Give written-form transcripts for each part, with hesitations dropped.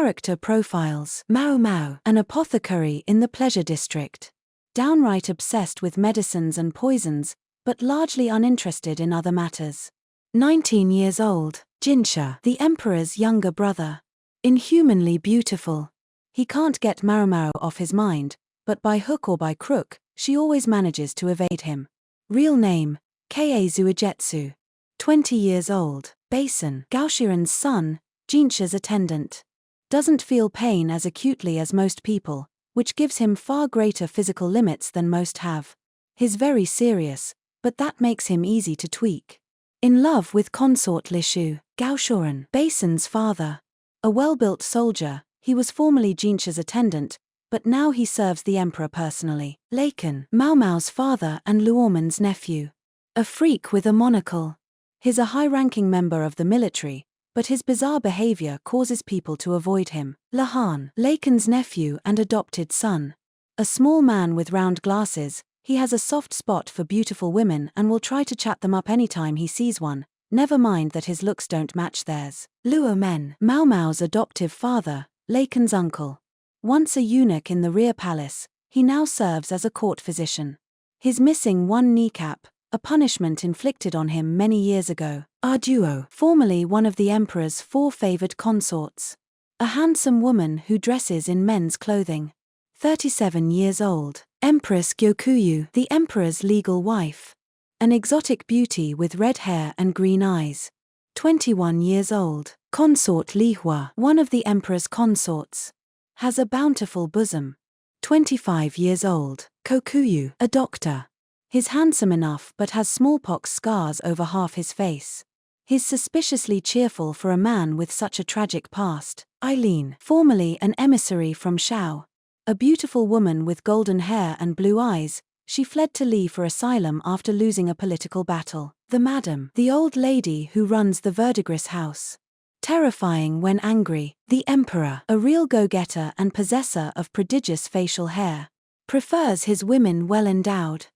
Character profiles. Maomao, an apothecary in the pleasure district. Downright obsessed with medicines and poisons, but largely uninterested in other matters. 19 years old. Jinshi, the emperor's younger brother. Inhumanly beautiful. He can't get Maomao off his mind, but by hook or by crook, she always manages to evade him. Real name, Ka Zuijetsu. 20 years old. Basin, Gaoshiren's son, Jinshi's attendant. Doesn't feel pain as acutely as most people, which gives him far greater physical limits than most have. He's very serious, but that makes him easy to tweak. In love with consort Lishu, Gaoshiren, Basin's father. A well-built soldier, he was formerly Jinshi's attendant, but now he serves the emperor personally. Laiken, Maomao's father and Luomen's nephew. A freak with a monocle. He's a high-ranking member of the military, but his bizarre behavior causes people to avoid him. Lahan, Laiken's nephew and adopted son. A small man with round glasses, he has a soft spot for beautiful women and will try to chat them up anytime he sees one, never mind that his looks don't match theirs. Luo Men, Maomao's adoptive father, Laiken's uncle. Once a eunuch in the rear palace, he now serves as a court physician. He's missing one kneecap, a punishment inflicted on him many years ago. Duo, formerly one of the emperor's 4 favored consorts. A handsome woman who dresses in men's clothing. 37 years old. Empress Gyokuyu, the emperor's legal wife. An exotic beauty with red hair and green eyes. 21 years old. Consort Lihua, one of the emperor's consorts. Has a bountiful bosom. 25 years old. Kokuyu, a doctor. He's handsome enough but has smallpox scars over half his face. He's suspiciously cheerful for a man with such a tragic past. Eileen, formerly an emissary from Shao. A beautiful woman with golden hair and blue eyes, she fled to Li for asylum after losing a political battle. The Madam, the old lady who runs the Verdigris house. Terrifying when angry. The Emperor, a real go-getter and possessor of prodigious facial hair. Prefers his women well endowed.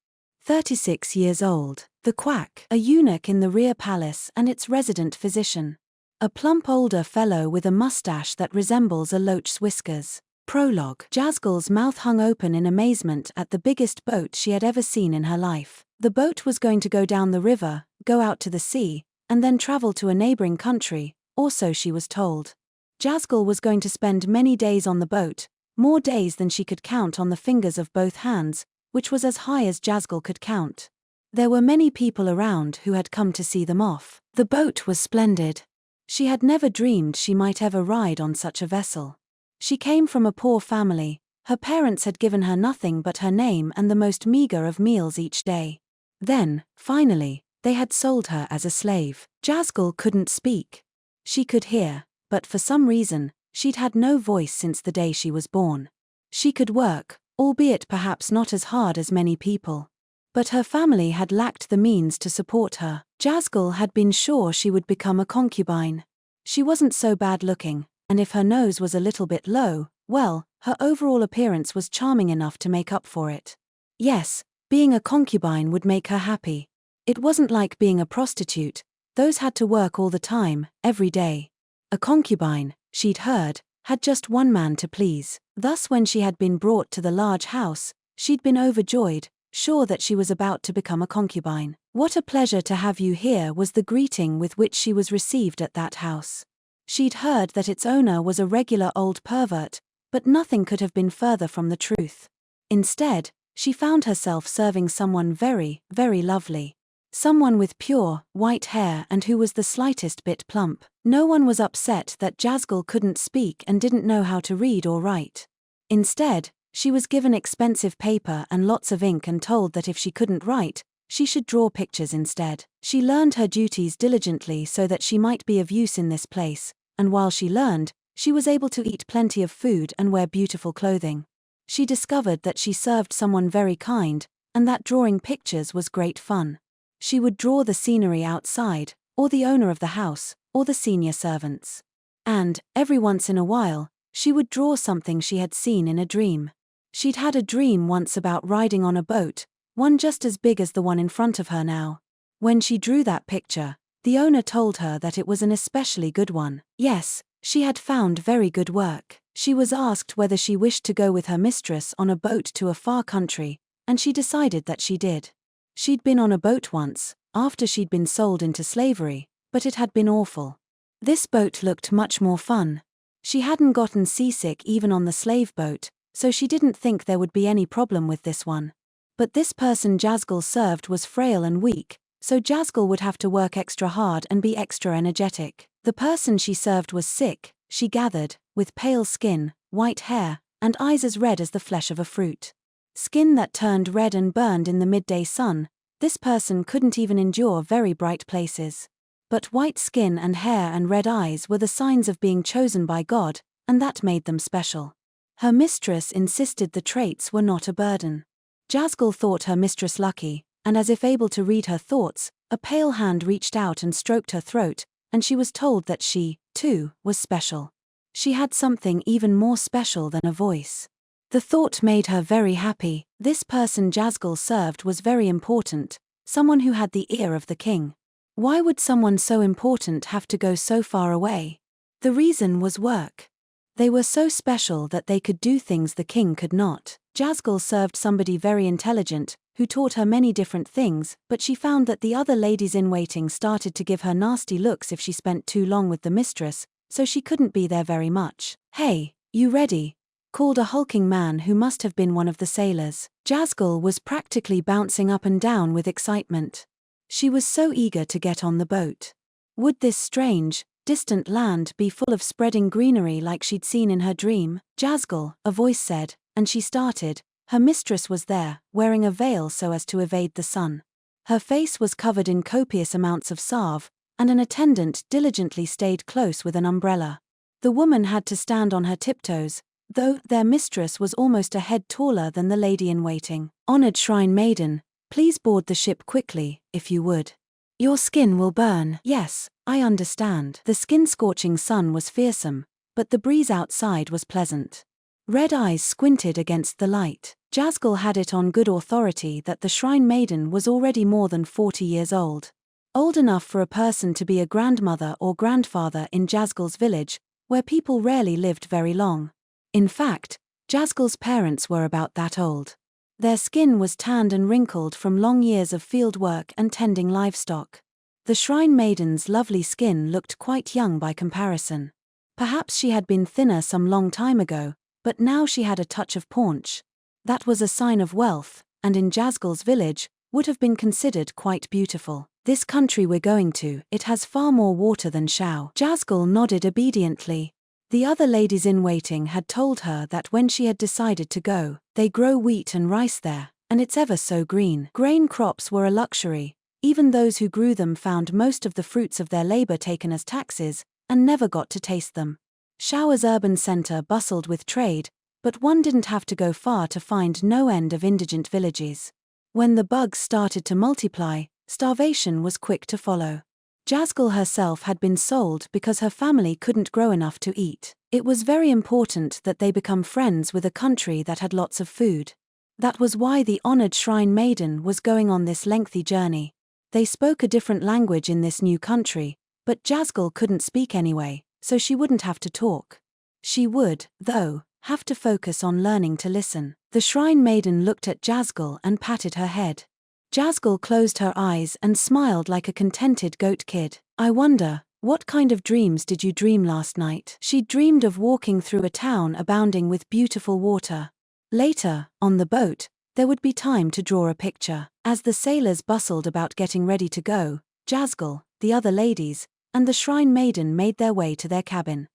36 years old. The Quack, a eunuch in the rear palace and its resident physician. A plump older fellow with a mustache that resembles a loach's whiskers. Prologue. Jazgal's mouth hung open in amazement at the biggest boat she had ever seen in her life. The boat was going to go down the river, go out to the sea, and then travel to a neighboring country, or so she was told. Jazgal was going to spend many days on the boat, more days than she could count on the fingers of both hands, which was as high as Jazgal could count. There were many people around who had come to see them off. The boat was splendid. She had never dreamed she might ever ride on such a vessel. She came from a poor family. Her parents had given her nothing but her name and the most meager of meals each day. Then, finally, they had sold her as a slave. Jazgal couldn't speak. She could hear, but for some reason, she'd had no voice since the day she was born. She could work, albeit perhaps not as hard as many people. But her family had lacked the means to support her. Jazgal had been sure she would become a concubine. She wasn't so bad looking, and if her nose was a little bit low, well, her overall appearance was charming enough to make up for it. Yes, being a concubine would make her happy. It wasn't like being a prostitute, those had to work all the time, every day. A concubine, she'd heard, had just one man to please. Thus when she had been brought to the large house, she'd been overjoyed, sure that she was about to become a concubine. "What a pleasure to have you here," was the greeting with which she was received at that house. She'd heard that its owner was a regular old pervert, but nothing could have been further from the truth. Instead, she found herself serving someone very, very lovely. Someone with pure, white hair and who was the slightest bit plump. No one was upset that Jazgal couldn't speak and didn't know how to read or write. Instead, she was given expensive paper and lots of ink and told that if she couldn't write, she should draw pictures instead. She learned her duties diligently so that she might be of use in this place, and while she learned, she was able to eat plenty of food and wear beautiful clothing. She discovered that she served someone very kind, and that drawing pictures was great fun. She would draw the scenery outside, or the owner of the house, or the senior servants. And, every once in a while, she would draw something she had seen in a dream. She'd had a dream once about riding on a boat, one just as big as the one in front of her now. When she drew that picture, the owner told her that it was an especially good one. Yes, She had found very good work. She was asked whether she wished to go with her mistress on a boat to a far country, and she decided that she did. She'd been on a boat once, after she'd been sold into slavery, but it had been awful. This boat looked much more fun. She hadn't gotten seasick even on the slave boat, so she didn't think there would be any problem with this one. But this person Jazgal served was frail and weak, so Jazgal would have to work extra hard and be extra energetic. The person she served was sick, she gathered, with pale skin, white hair, and eyes as red as the flesh of a fruit. Skin that turned red and burned in the midday sun. This person couldn't even endure very bright places. But white skin and hair and red eyes were the signs of being chosen by God, and that made them special. Her mistress insisted the traits were not a burden. Jazgal thought her mistress lucky, and as if able to read her thoughts, a pale hand reached out and stroked her throat, and she was told that she, too, was special. She had something even more special than a voice. The thought made her very happy. This person Jazgal served was very important, someone who had the ear of the king. Why would someone so important have to go so far away? The reason was work. They were so special that they could do things the king could not. Jazgal served somebody very intelligent, who taught her many different things, but she found that the other ladies-in-waiting started to give her nasty looks if she spent too long with the mistress, so she couldn't be there very much. "Hey, you ready?" called a hulking man who must have been one of the sailors. Jazgal was practically bouncing up and down with excitement. She was so eager to get on the boat. Would this strange, distant land be full of spreading greenery like she'd seen in her dream? "Jazgal," a voice said, and she started. Her mistress was there, wearing a veil so as to evade the sun. Her face was covered in copious amounts of salve, and an attendant diligently stayed close with an umbrella. The woman had to stand on her tiptoes, though their mistress was almost a head taller than the lady-in-waiting. "Honored shrine maiden, please board the ship quickly, if you would. Your skin will burn." "Yes, I understand." The skin-scorching sun was fearsome, but the breeze outside was pleasant. Red eyes squinted against the light. Jazgal had it on good authority that the shrine maiden was already more than 40 years old. Old enough for a person to be a grandmother or grandfather in Jazgal's village, where people rarely lived very long. In fact, Jazgal's parents were about that old. Their skin was tanned and wrinkled from long years of field work and tending livestock. The shrine maiden's lovely skin looked quite young by comparison. Perhaps she had been thinner some long time ago, but now she had a touch of paunch. That was a sign of wealth, and in Jazgal's village, would have been considered quite beautiful. "This country we're going to, it has far more water than Shao." Jazgal nodded obediently. The other ladies-in-waiting had told her that when she had decided to go, they grow wheat and rice there, and it's ever so green. Grain crops were a luxury. Even those who grew them found most of the fruits of their labor taken as taxes, and never got to taste them. Shao's urban center bustled with trade, but one didn't have to go far to find no end of indigent villages. When the bugs started to multiply, starvation was quick to follow. Jazgal herself had been sold because her family couldn't grow enough to eat. It was very important that they become friends with a country that had lots of food. That was why the honored shrine maiden was going on this lengthy journey. They spoke a different language in this new country, but Jazgal couldn't speak anyway, so she wouldn't have to talk. She would, though, have to focus on learning to listen. The shrine maiden looked at Jazgal and patted her head. Jazgal closed her eyes and smiled like a contented goat kid. "I wonder, what kind of dreams did you dream last night?" She dreamed of walking through a town abounding with beautiful water. Later, on the boat, there would be time to draw a picture. As the sailors bustled about getting ready to go, Jazgal, the other ladies, and the shrine maiden made their way to their cabin.